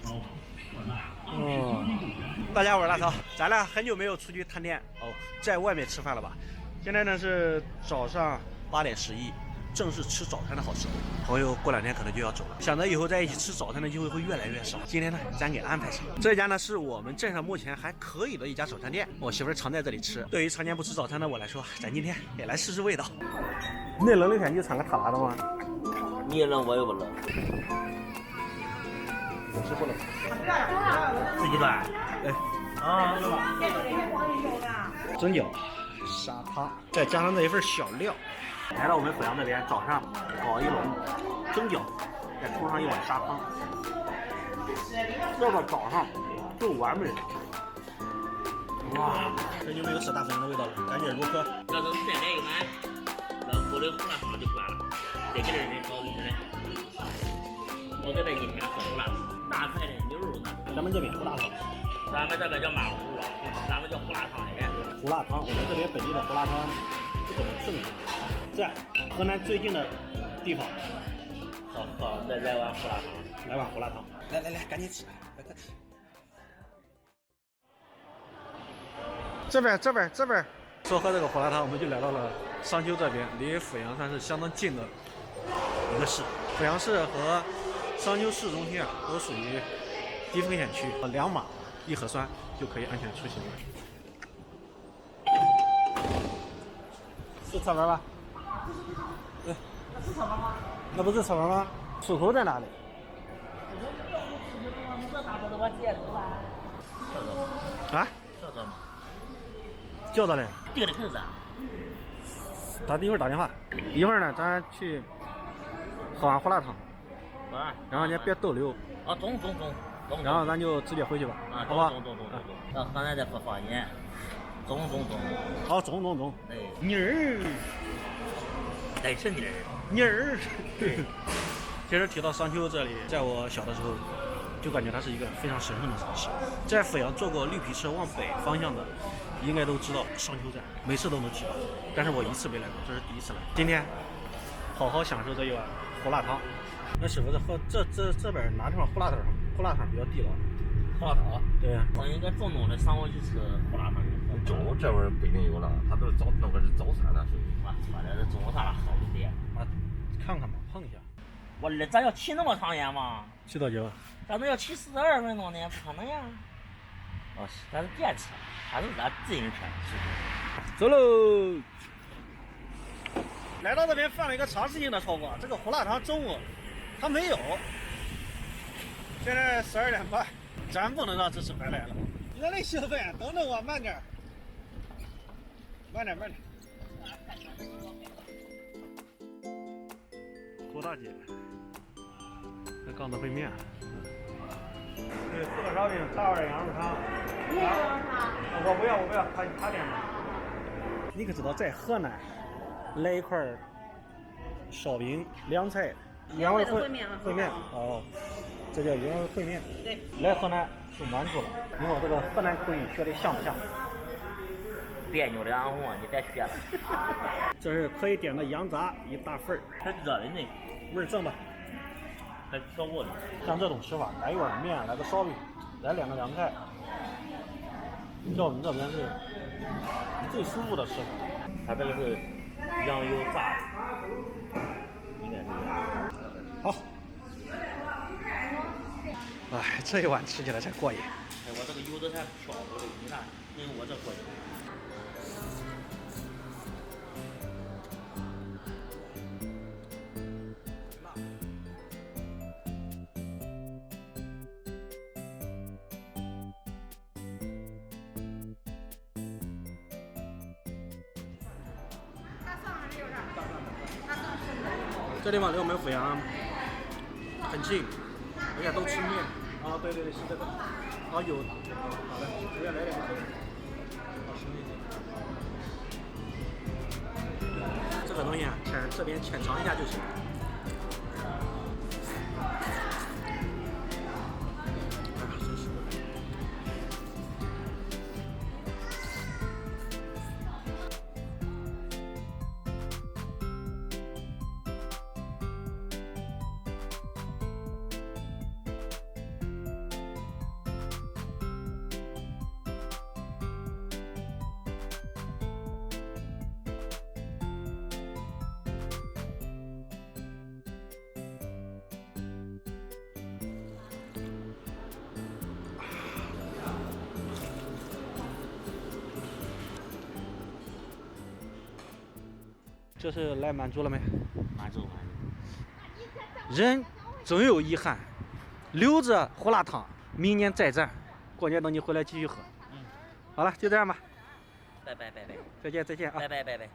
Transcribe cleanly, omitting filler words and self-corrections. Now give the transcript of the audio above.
哦，大家我是大超，咱俩很久没有出去探店哦，在外面吃饭了吧？现在呢是早上8点11，正是吃早餐的好时候。朋友过2天可能就要走了，想着以后在一起吃早餐的机会会越来越少。今天呢，咱给安排上。这家呢是我们镇上目前还可以的一家早餐店，我媳妇常在这里吃。对于常年不吃早餐的我来说，咱今天也来试试味道。你冷的天就穿个塔拉的吗？你也冷，我也不冷。我是不冷。自己端。哎，啊。蒸饺、沙汤，再加上这一份小料。来到我们阜阳这边，早上搞一笼蒸饺，再冲上一碗沙汤，这个早上就完美了。哇，很久没有吃大粉的味道了，感觉如何？要是再来一碗，那锅里胡辣汤就关了，再给点人找鱼来。我给他一天喝胡辣汤，大块的牛肉呢。咱们这边胡辣汤，咱们这个叫马虎肉，咱们叫胡辣汤的。胡辣汤，我们这边本地的胡辣汤不怎么正宗。在河南最近的地方，好，再来碗胡辣汤，来碗胡辣汤。来，赶紧吃，快吃。这边。说喝这个胡辣汤，我们就来到了商丘这边，离阜阳算是相当近的一个市。阜阳市和商丘市中心啊，都属于低风险区，2码1核酸就可以安全出行了。是侧门吧？对，那是侧门吗？那不是侧门吗？出口在哪里？啊？叫什么？叫他嘞。这个的瓶子。他一会儿打电话。一会儿呢，咱去喝完胡辣汤，然后你别逗留。啊，中。然后咱就直接回去吧，啊，好吧？中。到河南再喝方言。中。好，中。哎，妮儿。带神的人。妮儿。其实提到商丘这里，在我小的时候，就感觉它是一个非常神圣的城市。在阜阳坐过绿皮车往北方向的，应该都知道商丘站，每次都能提到。但是我一次没来过，这是第一次来。今天好好享受这一碗胡辣汤。那师傅这边哪地方胡辣汤比较地道？胡辣汤。对。我应该中东的上午去吃胡辣汤。中午这味儿不一定有了，他都是弄个是早餐那是。我操，这中午啥好一点。啊，看看吧，碰一下。我的，咱要骑那么长远吗？骑多久？咱都要骑42分钟呢，不可能呀。哦，咱是电车，还是咱自行车？走喽！来到这边犯了一个常识性的错误，这个胡辣汤中午它没有。现在12点半，咱不能让这次白来了。人类小粉，等等我，慢点。胡大姐，这杠子烩面。对，4个烧饼，大碗羊肉汤。你也羊肉汤？我不要，他点的。你可知道，在河南来一块烧饼、凉菜、原味烩面哦，这叫原味烩面。对，来河南是满足了。你说这个河南口音学的像不像？别扭的安红，你别学了。这是可以点的羊杂1大份儿，还热的呢，味儿正吧？还调过呢。像这种吃法，来一碗面，来个烧饼，来2个凉菜，在我们这边是最舒服的吃法。它这个是羊油炸的，应该是。好。哎，这一碗吃起来才过瘾。哎，我这个油都才飘过的，你看，我这过瘾。这地方离我们阜阳很近，而且都吃面啊。对，是这个。啊有，好的，随便来点。这个东西啊，这边浅尝一下就行。真是。这是来满足了没？满足。人总有遗憾，留着胡辣汤，明年再战。过年等你回来继续喝。好了，就这样吧。拜拜拜拜。再见啊。拜拜拜拜。